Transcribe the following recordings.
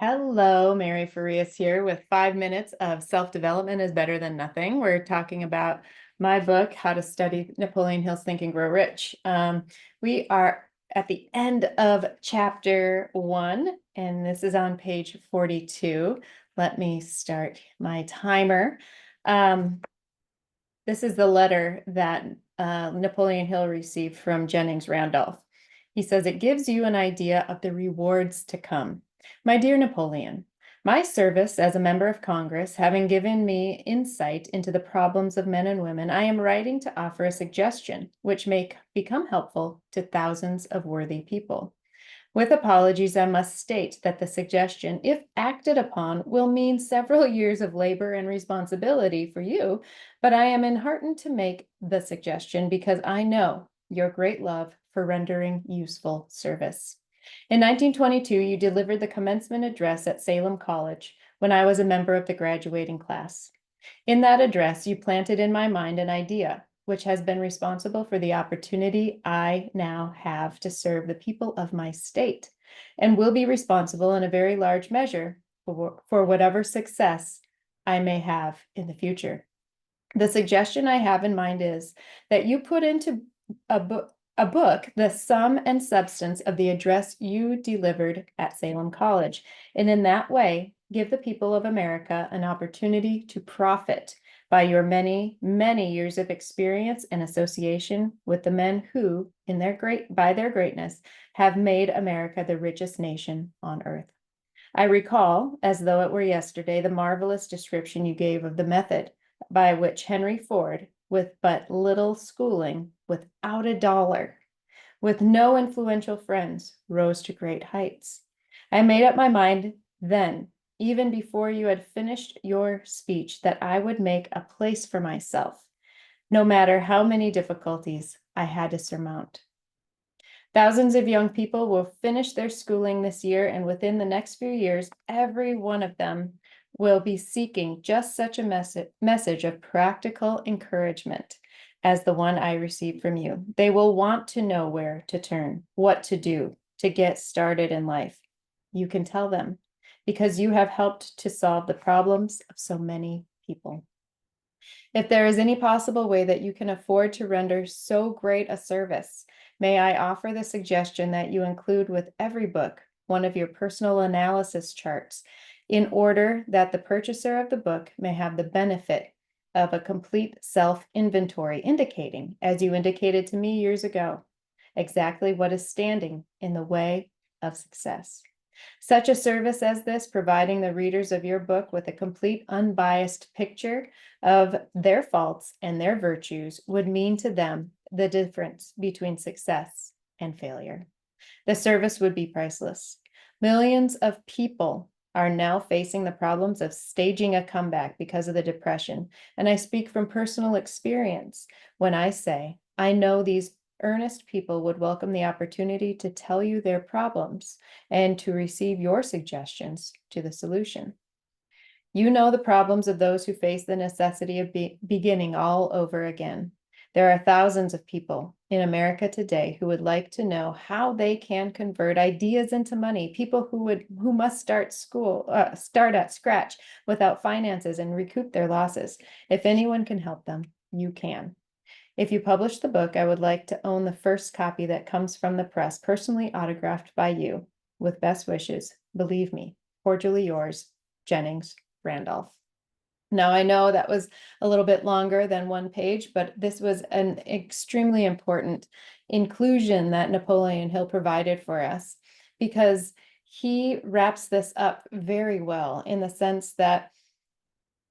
Hello, Mary Farias here with 5 minutes of self-development is better than nothing. We're talking about my book, How to Study Napoleon Hill's Think and Grow Rich. We are at the end of chapter 1, and this is on page 42. Let me start my timer. This is the letter that Napoleon Hill received from Jennings Randolph. He says, it gives you an idea of the rewards to come. My dear Napoleon, my service as a member of Congress, having given me insight into the problems of men and women, I am writing to offer a suggestion which may become helpful to thousands of worthy people. With apologies, I must state that the suggestion, if acted upon, will mean several years of labor and responsibility for you, but I am enheartened to make the suggestion because I know your great love for rendering useful service. In 1922, you delivered the commencement address at Salem College when I was a member of the graduating class. In that address, you planted in my mind an idea which has been responsible for the opportunity I now have to serve the people of my state, and will be responsible in a very large measure for whatever success I may have in the future. The suggestion I have in mind is that you put into a book the sum and substance of the address you delivered at Salem College, and in that way give the people of America an opportunity to profit by your many, many years of experience and association with the men who, by their greatness, have made America the richest nation on earth. I recall, as though it were yesterday, the marvelous description you gave of the method by which Henry Ford, with but little schooling, without a dollar, with no influential friends, rose to great heights. I made up my mind then, even before you had finished your speech, that I would make a place for myself, no matter how many difficulties I had to surmount. Thousands of young people will finish their schooling this year, and within the next few years, every one of them will be seeking just such a message of practical encouragement as the one I received from you. They will want to know where to turn, what to do to get started in life. You can tell them because you have helped to solve the problems of so many people. If there is any possible way that you can afford to render so great a service, may I offer the suggestion that you include with every book one of your personal analysis charts, in order that the purchaser of the book may have the benefit of a complete self-inventory indicating, as you indicated to me years ago, exactly what is standing in the way of success. Such a service as this, providing the readers of your book with a complete, unbiased picture of their faults and their virtues, would mean to them the difference between success and failure. The service would be priceless. Millions of people are now facing the problems of staging a comeback because of the Depression, and I speak from personal experience when I say I know these earnest people would welcome the opportunity to tell you their problems and to receive your suggestions to the solution. You know the problems of those who face the necessity of beginning all over again. There are thousands of people in America today who would like to know how they can convert ideas into money. People who must start at scratch without finances and recoup their losses. If anyone can help them, you can. If you publish the book, I would like to own the first copy that comes from the press, personally autographed by you. With best wishes, believe me, cordially yours, Jennings Randolph. Now, I know that was a little bit longer than one page, but this was an extremely important inclusion that Napoleon Hill provided for us, because he wraps this up very well in the sense that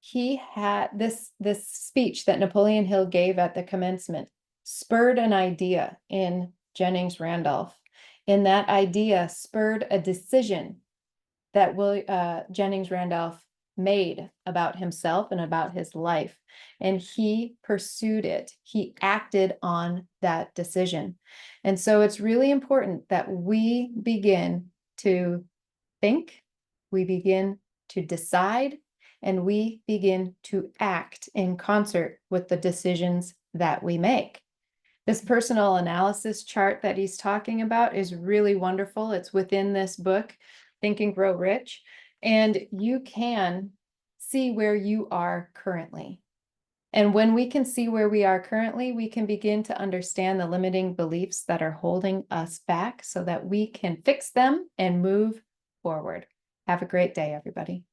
he had this speech that Napoleon Hill gave at the commencement spurred an idea in Jennings Randolph. And that idea spurred a decision that Jennings Randolph made about himself and about his life. And he pursued it. He acted on that decision. And so it's really important that we begin to think, we begin to decide, and we begin to act in concert with the decisions that we make. This personal analysis chart that he's talking about is really wonderful. It's within this book, Think and Grow Rich. And you can see where you are currently. And when we can see where we are currently, we can begin to understand the limiting beliefs that are holding us back so that we can fix them and move forward. Have a great day, everybody.